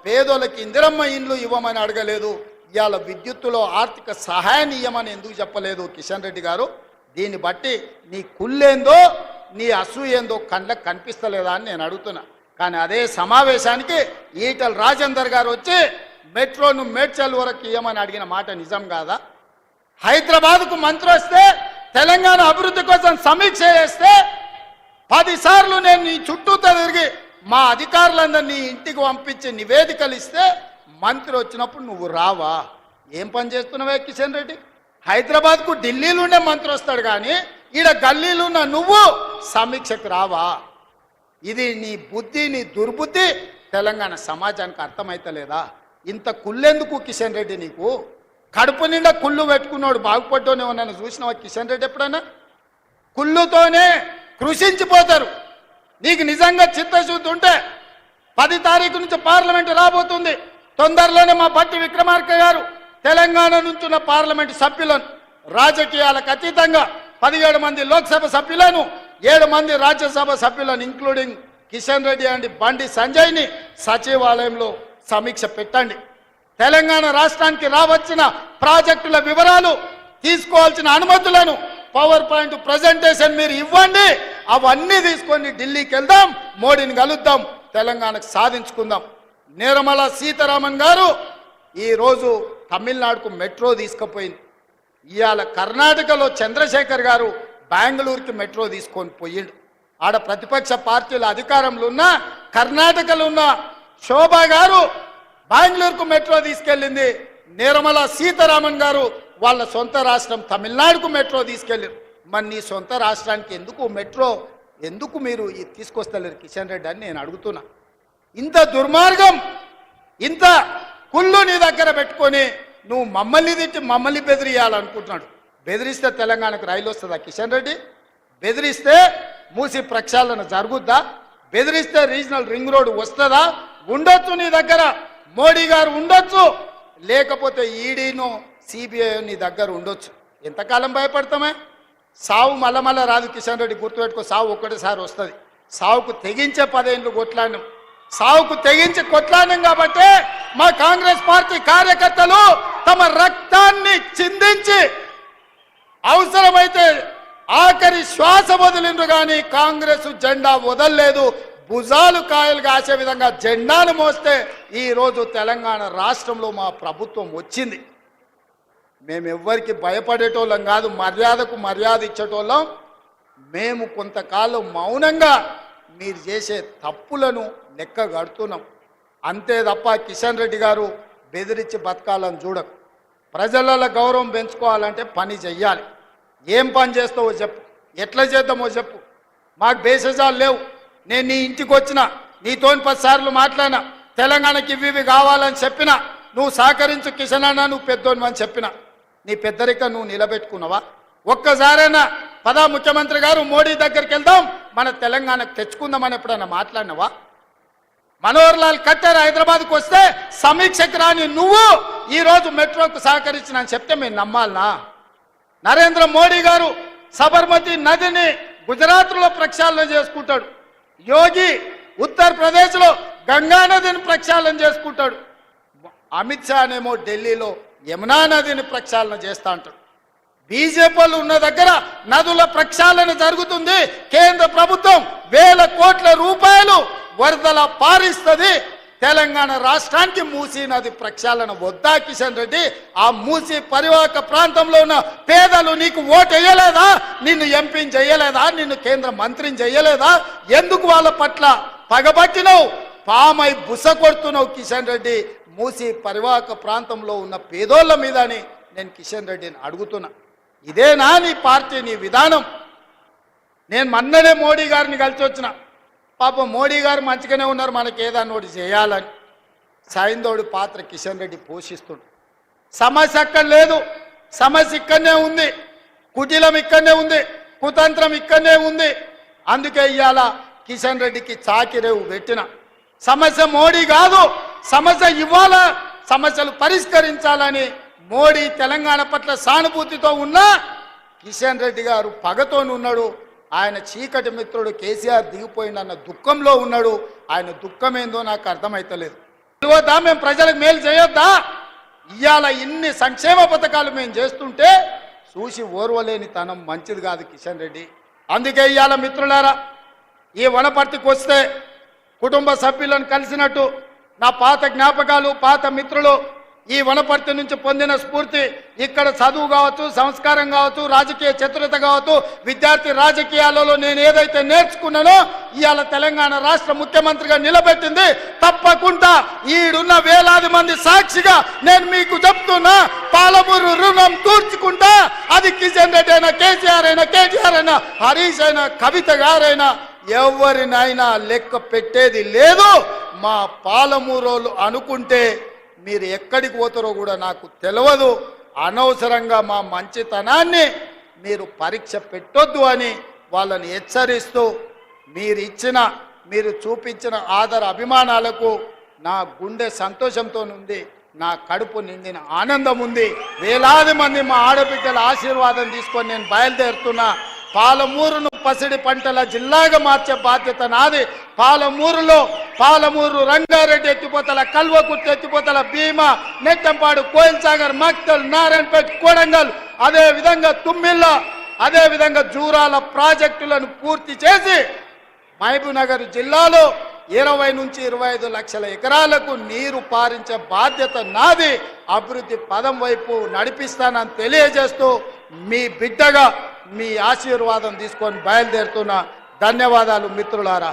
పేదోళ్ళకి ఇందిరమ్మ ఇండ్లు ఇవ్వమని అడగలేదు, ఇవాళ విద్యుత్తులో ఆర్థిక సహాయాన్ని ఇవ్వమని ఎందుకు చెప్పలేదు కిషన్ రెడ్డి గారు? దీన్ని బట్టి నీ కుళ్ళేందో నీ అసూయేందో కళ్ళకు కనిపిస్తలేదా అని నేను అడుగుతున్నా. కానీ అదే సమావేశానికి ఈటల రాజేందర్ గారు వచ్చి మెట్రోను మేడ్చల్ వరకు ఇవ్వమని అడిగిన మాట నిజం కాదా? హైదరాబాద్కు మంత్రి వస్తే తెలంగాణ అభివృద్ధి కోసం సమీక్ష చేస్తే 10 సార్లు నేను నీ చుట్టూతో తిరిగి మా అధికారులందరినీ ఇంటికి పంపించి నివేదికలు ఇస్తే మంత్రి వచ్చినప్పుడు నువ్వు రావా? ఏం పని చేస్తున్నావే కిషన్ రెడ్డి? హైదరాబాద్కు ఢిల్లీలోనే మంత్రి వస్తాడు కానీ ఈడ గల్లీలున్న నువ్వు సమీక్షకు రావా? ఇది నీ బుద్ధి, నీ దుర్బుద్ధి తెలంగాణ సమాజానికి అర్థమైతలేదా? ఇంత కుళ్ళెందుకు కిషన్ రెడ్డి? నీకు కడుపు నిండా కుళ్ళు పెట్టుకున్నాడు బాగుపడ్డోనే ఉన్నాను చూసినావా కిషన్ రెడ్డి? ఎప్పుడైనా కుళ్ళుతోనే కృషించిపోతారు. నీకు నిజంగా చిత్తశుద్ధి ఉంటే 10 తారీఖు నుంచి పార్లమెంటు రాబోతుంది. తొందరలోనే మా బట్టి విక్రమార్క గారు తెలంగాణ నుంచి ఉన్న పార్లమెంటు సభ్యులను రాజకీయాలకు అతీతంగా 17 మంది లోక్సభ సభ్యులను 7 మంది రాజ్యసభ సభ్యులను ఇంక్లూడింగ్ కిషన్ రెడ్డి అండ్ బండి సంజయ్ని సచివాలయంలో సమీక్ష పెట్టండి. తెలంగాణ రాష్ట్రానికి రావచ్చిన ప్రాజెక్టుల వివరాలు, తీసుకోవాల్సిన అనుమతులను పవర్ పాయింట్ ప్రజెంటేషన్ మీరు ఇవ్వండి. అవన్నీ తీసుకొని ఢిల్లీకి వెళ్దాం, మోడీని కలుద్దాం, తెలంగాణకు సాధించుకుందాం. నిర్మల సీతారామన్ గారు ఈరోజు తమిళనాడుకు మెట్రో తీసుకుపోయింది. ఇవాళ కర్ణాటకలో చంద్రశేఖర్ గారు బెంగళూరుకి మెట్రో తీసుకొని పోయిండు. ఆడ ప్రతిపక్ష పార్టీల అధికారంలో ఉన్న కర్ణాటకలో ఉన్న శోభా గారు బెంగళూరుకు మెట్రో తీసుకెళ్ళింది. నిర్మల సీతారామన్ గారు వాళ్ళ సొంత రాష్ట్రం తమిళనాడుకు మెట్రో తీసుకెళ్ళారు. మరి నీ సొంత రాష్ట్రానికి ఎందుకు మెట్రో ఎందుకు మీరు తీసుకొస్తలేరు కిషన్ రెడ్డి అని నేను అడుగుతున్నా. ఇంత దుర్మార్గం, ఇంత కుళ్ళు నీ దగ్గర పెట్టుకొని నువ్వు మమ్మల్ని తిట్టి మమ్మల్ని బెదిరియాలనుకుంటున్నాడు. బెదిరిస్తే తెలంగాణకు రైలు వస్తుందా కిషన్ రెడ్డి? బెదిరిస్తే మూసి ప్రక్షాళన జరుగుద్దా? బెదిరిస్తే రీజనల్ రింగ్ రోడ్ వస్తుందా? ఉండొచ్చు నీ దగ్గర, మోడీ గారు ఉండొచ్చు, లేకపోతే ఈడీను సిబిఐ నీ దగ్గర ఉండొచ్చు. ఎంతకాలం భయపడతామే? సావు మళ్ళా రాదు కిషన్ రెడ్డి, గుర్తుపెట్టుకో. సావు ఒక్కటిసారి వస్తుంది. సావుకు తెగించే 10 ఏళ్ళు కొట్లాడినాం, సావుకు తెగించి కొట్లాడినాం కాబట్టి మా కాంగ్రెస్ పార్టీ కార్యకర్తలు తమ రక్తాన్ని చిందించి అవసరమైతే ఆఖరి శ్వాస వదిలిండ్రు కానీ కాంగ్రెస్ జెండా వదలలేదు. భుజాలు కాయలు కాసే విధంగా జెండాను మోస్తే ఈరోజు తెలంగాణ రాష్ట్రంలో మా ప్రభుత్వం వచ్చింది. మేమెవ్వరికి భయపడేటోళ్ళం కాదు, మర్యాదకు మర్యాద ఇచ్చేటోళ్ళం. మేము కొంతకాలం మౌనంగా మీరు చేసే తప్పులను లెక్క కడుతున్నాం అంతే తప్ప కిషన్ రెడ్డి గారు బెదిరించి బతకాలని చూడకు. ప్రజల గౌరవం పెంచుకోవాలంటే పని చెయ్యాలి. ఏం పని చేస్తావో చెప్పు, ఎట్లా చేద్దామో చెప్పు. మాకు బేసజాలు లేవు. నేను నీ ఇంటికి వచ్చిన, నీతో 10 సార్లు మాట్లాడినా, తెలంగాణకి ఇవి కావాలని చెప్పినా, నువ్వు సహకరించు కిషన్ అన్న, నువ్వు పెద్దోని అని చెప్పిన. నీ పెద్దరిక నువ్వు నిలబెట్టుకున్నావా? ఒక్కసారైనా పదా ముఖ్యమంత్రి గారు మోడీ దగ్గరికి వెళ్దాం, మన తెలంగాణకు తెచ్చుకుందామని ఎప్పుడన్నా మాట్లాడినవా? మనోహర్ లాల్ ఖట్టర్ హైదరాబాద్కు వస్తే సమీక్షకు రాని నువ్వు ఈరోజు మెట్రోకు సహకరించిన అని చెప్తే మేము నమ్మాలనా? నరేంద్ర మోడీ గారు సబర్మతి నదిని గుజరాత్లో ప్రక్షాళన చేసుకుంటాడు. యోగి ఉత్తరప్రదేశ్లో గంగా నదిని ప్రక్షాళన చేసుకుంటాడు. అమిత్ షానేమో ఢిల్లీలో యమునా నదిని ప్రక్షాళన చేస్తా అంటాడు. బీజేపీలు ఉన్న దగ్గర నదుల ప్రక్షాళన జరుగుతుంది. కేంద్ర ప్రభుత్వం వేల కోట్ల రూపాయలు వరదల పారిస్తుంది. తెలంగాణ రాష్ట్రానికి మూసీ నది ప్రక్షాళన వద్దా కిషన్ రెడ్డి? ఆ మూసీ పరివాహక ప్రాంతంలో ఉన్న పేదలు నీకు ఓటు వేయలేదా? నిన్ను ఎంపీని చేయలేదా? నిన్ను కేంద్ర మంత్రిని చేయలేదా? ఎందుకు వాళ్ళ పట్ల పగబట్టినవు? పామై బుస కొడుతున్నావు కిషన్ రెడ్డి మూసీ పరివాహక ప్రాంతంలో ఉన్న పేదోళ్ళ మీద అని నేను కిషన్ రెడ్డిని అడుగుతున్నా. ఇదేనా నీ పార్టీ, నీ విధానం? నేను మొన్ననే మోడీ గారిని కలిసి వచ్చిన. పాపం మోడీ గారు మంచిగానే ఉన్నారు, మనకి ఏదన్నా ఒకటి చేయాలని. సైందోడి పాత్ర కిషన్ రెడ్డి పోషిస్తుండు. సమస్య అక్కడ లేదు, సమస్య ఇక్కడనే ఉంది, కుటిలం ఇక్కడనే ఉంది, కుతంత్రం ఇక్కడనే ఉంది. అందుకే ఇవాళ కిషన్ రెడ్డికి చాకిరేవు పెట్టిన. సమస్య మోడీ కాదు, సమస్య ఇవాళ సమస్యలు పరిష్కరించాలని మోడీ తెలంగాణ పట్ల సానుభూతితో ఉన్నా కిషన్ రెడ్డి గారు పగతో ఉన్నాడు. ఆయన చీకటి మిత్రుడు కేసీఆర్ దిగిపోయిందన్న దుఃఖంలో ఉన్నాడు. ఆయన దుఃఖం ఏందో నాకు అర్థమైతలేదు. తెలియదా? మేము ప్రజలకు మేలు చేయొద్దా? ఇవాళ ఇన్ని సంక్షేమ పథకాలు మేము చేస్తుంటే చూసి ఓర్వలేని తనం మంచిది కాదు కిషన్ రెడ్డి. అందుకే ఇవాళ మిత్రులారా, ఈ వనపర్తికి వస్తే కుటుంబ సభ్యులను కలిసినట్టు నా పాత జ్ఞాపకాలు, పాత మిత్రులు, ఈ వనపర్తి నుంచి పొందిన స్ఫూర్తి, ఇక్కడ చదువు కావచ్చు, సంస్కారం కావచ్చు, రాజకీయ చతురత కావచ్చు, విద్యార్థి రాజకీయాలలో నేను ఏదైతే నేర్చుకున్నానో ఇవాళ తెలంగాణ రాష్ట్ర ముఖ్యమంత్రిగా నిలబెట్టింది. తప్పకుండా ఈడున్న వేలాది మంది సాక్షిగా నేను మీకు చెప్తున్నా, పాలమూరు రుణం తీర్చుకుంటా. అది కిషన్ రెడ్డి అయినా, కేసీఆర్ అయినా, కేటీఆర్ అయినా, హరీష్ అయినా, కవిత గారైనా ఎవరినైనా లెక్క పెట్టేది లేదు. మా పాలమూరోళ్ళు అనుకుంటే మీరు ఎక్కడికి పోతారో కూడా నాకు తెలియదు. అనవసరంగా మా మంచితనాన్ని మీరు పరీక్ష పెట్టొద్దు అని వాళ్ళని హెచ్చరిస్తూ, మీరు చూపించిన ఆదర అభిమానాలకు నా గుండె సంతోషంతో ఉంది, నా కడుపు నిండిన ఆనందం ఉంది. వేలాది మంది మా ఆడబిడ్డల ఆశీర్వాదం తీసుకొని నేను బయలుదేరుతున్నా. పాలమూరును పసిడి పంటల జిల్లాగా మార్చే బాధ్యత నాది. పాలమూరు రంగారెడ్డి ఎత్తిపోతల, కల్వకుర్తి ఎత్తిపోతల, భీమా, నెట్టంపాడు, కోయిల్ సాగర్, మక్తల్, నారాయణపేట, కోడంగల్, అదేవిధంగా తుమ్మిళ్ళ, అదేవిధంగా జూరాల ప్రాజెక్టులను పూర్తి చేసి మహబూబ్నగర్ జిల్లాలో 20 నుంచి 25 లక్షల ఎకరాలకు నీరు పారించే బాధ్యత నాది. అభివృద్ధి పదం వైపు నడిపిస్తానని తెలియజేస్తూ మీ బిడ్డగా మీ ఆశీర్వాదం తీసుకొని బయలుదేరుతున్నా. ధన్యవాదాలు మిత్రులారా.